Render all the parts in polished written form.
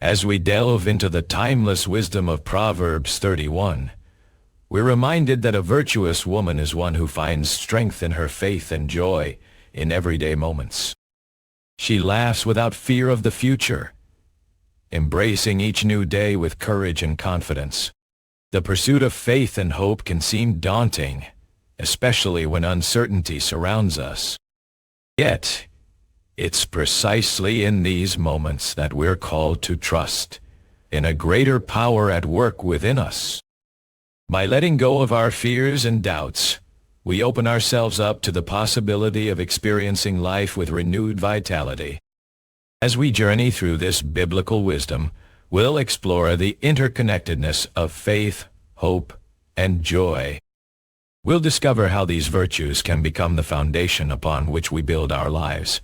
As we delve into the timeless wisdom of Proverbs 31, we're reminded that a virtuous woman is one who finds strength in her faith and joy in everyday moments. She laughs without fear of the future, embracing each new day with courage and confidence. The pursuit of faith and hope can seem daunting, especially when uncertainty surrounds us. Yet, it's precisely in these moments that we're called to trust in a greater power at work within us. By letting go of our fears and doubts, we open ourselves up to the possibility of experiencing life with renewed vitality. As we journey through this biblical wisdom, we'll explore the interconnectedness of faith, hope, and joy. We'll discover how these virtues can become the foundation upon which we build our lives,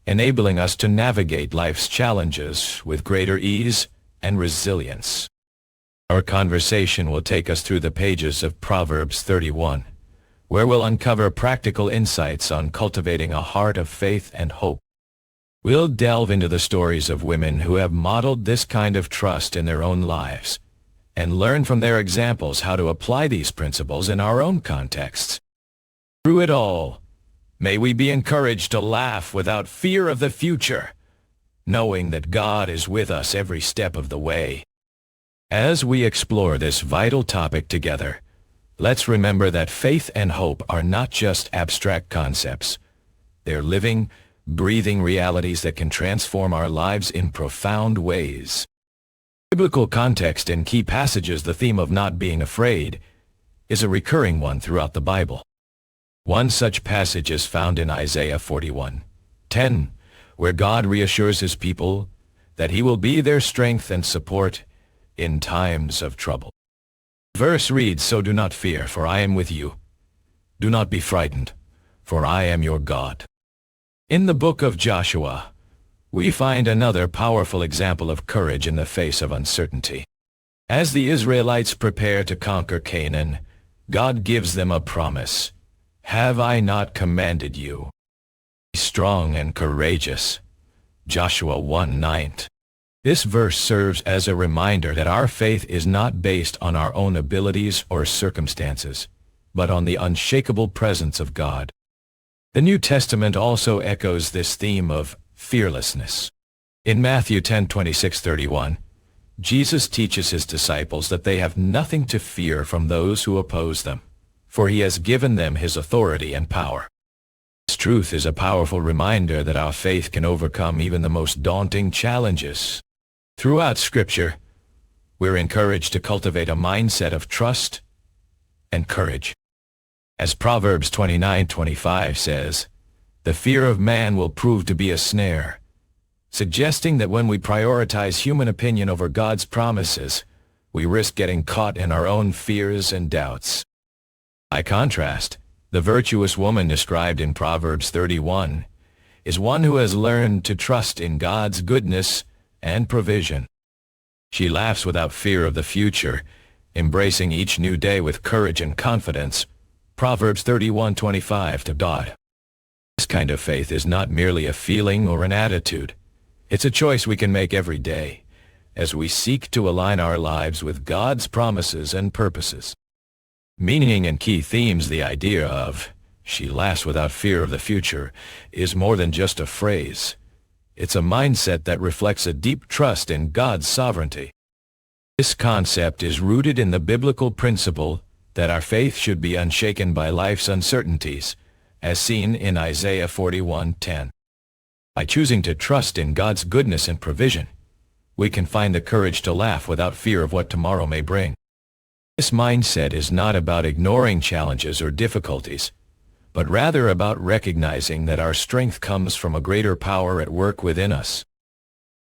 enabling us to navigate life's challenges with greater ease and resilience. Our conversation will take us through the pages of Proverbs 31, where we'll uncover practical insights on cultivating a heart of faith and hope. We'll delve into the stories of women who have modeled this kind of trust in their own lives, and learn from their examples how to apply these principles in our own contexts. Through it all, may we be encouraged to laugh without fear of the future, knowing that God is with us every step of the way. As we explore this vital topic together, let's remember that faith and hope are not just abstract concepts. They're living, breathing realities that can transform our lives in profound ways. Biblical context in key passages, the theme of not being afraid, is a recurring one throughout the Bible. One such passage is found in Isaiah 41:10, where God reassures his people that he will be their strength and support in times of trouble. The verse reads, "So do not fear, for I am with you. Do not be frightened, for I am your God." In the book of Joshua, we find another powerful example of courage in the face of uncertainty. As the Israelites prepare to conquer Canaan, God gives them a promise. "Have I not commanded you? Be strong and courageous." Joshua 1:9. This verse serves as a reminder that our faith is not based on our own abilities or circumstances, but on the unshakable presence of God. The New Testament also echoes this theme of fearlessness. In Matthew 10:26-31, Jesus teaches his disciples that they have nothing to fear from those who oppose them, for he has given them his authority and power. This truth is a powerful reminder that our faith can overcome even the most daunting challenges. Throughout Scripture, we're encouraged to cultivate a mindset of trust and courage. As Proverbs 29:25 says, "The fear of man will prove to be a snare," suggesting that when we prioritize human opinion over God's promises, we risk getting caught in our own fears and doubts. By contrast, the virtuous woman described in Proverbs 31 is one who has learned to trust in God's goodness and provision. She laughs without fear of the future, embracing each new day with courage and confidence. Proverbs 31:25. This kind of faith is not merely a feeling or an attitude. It's a choice we can make every day as we seek to align our lives with God's promises and purposes. Meaning and key themes: the idea of "she laughs without fear of the future" is more than just a phrase. It's a mindset that reflects a deep trust in God's sovereignty. This concept is rooted in the biblical principle that our faith should be unshaken by life's uncertainties, as seen in Isaiah 41:10. By choosing to trust in God's goodness and provision, we can find the courage to laugh without fear of what tomorrow may bring. This mindset is not about ignoring challenges or difficulties, but rather about recognizing that our strength comes from a greater power at work within us.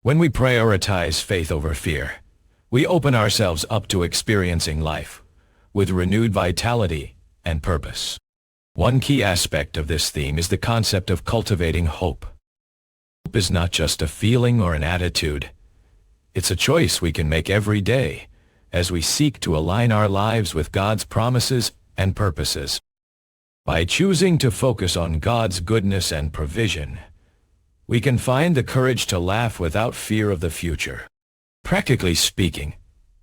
When we prioritize faith over fear, we open ourselves up to experiencing life with renewed vitality and purpose. One key aspect of this theme is the concept of cultivating hope. Hope is not just a feeling or an attitude. It's a choice we can make every day as we seek to align our lives with God's promises and purposes. By choosing to focus on God's goodness and provision, we can find the courage to laugh without fear of the future. Practically speaking,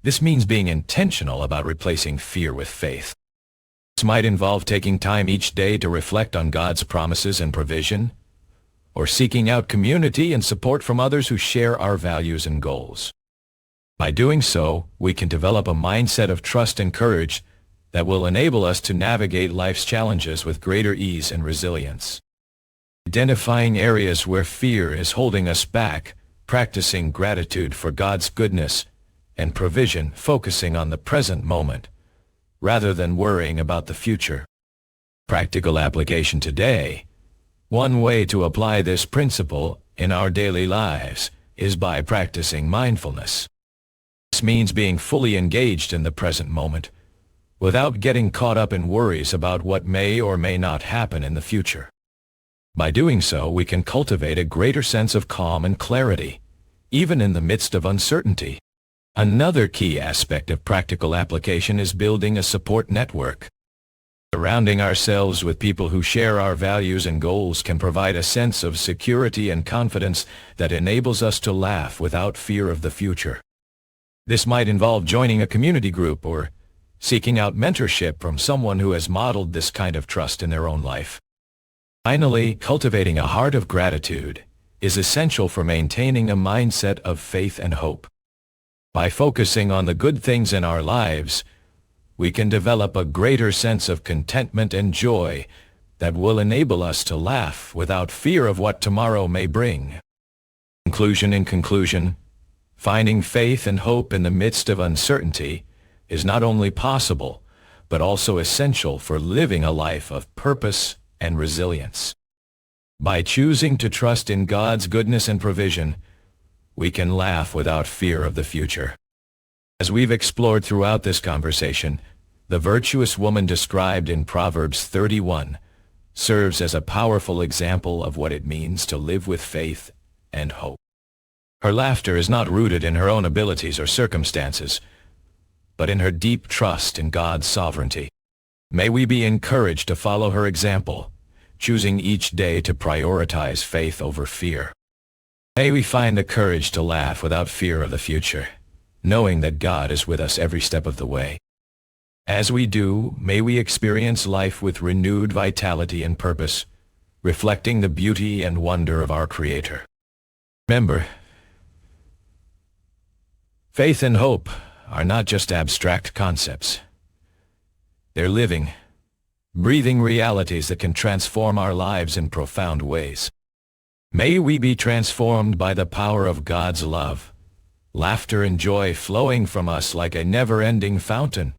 this means being intentional about replacing fear with faith. This might involve taking time each day to reflect on God's promises and provision, or seeking out community and support from others who share our values and goals. By doing so, we can develop a mindset of trust and courage that will enable us to navigate life's challenges with greater ease and resilience. Identifying areas where fear is holding us back, practicing gratitude for God's goodness and provision, focusing on the present moment, rather than worrying about the future. Practical application today. One way to apply this principle in our daily lives is by practicing mindfulness. This means being fully engaged in the present moment, without getting caught up in worries about what may or may not happen in the future. By doing so, we can cultivate a greater sense of calm and clarity, even in the midst of uncertainty. Another key aspect of practical application is building a support network. Surrounding ourselves with people who share our values and goals can provide a sense of security and confidence that enables us to laugh without fear of the future. This might involve joining a community group or seeking out mentorship from someone who has modeled this kind of trust in their own life. Finally, cultivating a heart of gratitude is essential for maintaining a mindset of faith and hope. By focusing on the good things in our lives, we can develop a greater sense of contentment and joy that will enable us to laugh without fear of what tomorrow may bring. In conclusion, finding faith and hope in the midst of uncertainty is not only possible, but also essential for living a life of purpose and resilience. By choosing to trust in God's goodness and provision, we can laugh without fear of the future. As we've explored throughout this conversation, the virtuous woman described in Proverbs 31 serves as a powerful example of what it means to live with faith and hope. Her laughter is not rooted in her own abilities or circumstances, but in her deep trust in God's sovereignty. May we be encouraged to follow her example, choosing each day to prioritize faith over fear. May we find the courage to laugh without fear of the future, knowing that God is with us every step of the way. As we do, may we experience life with renewed vitality and purpose, reflecting the beauty and wonder of our Creator. Remember, faith and hope are not just abstract concepts. They're living, breathing realities that can transform our lives in profound ways. May we be transformed by the power of God's love, laughter and joy flowing from us like a never-ending fountain.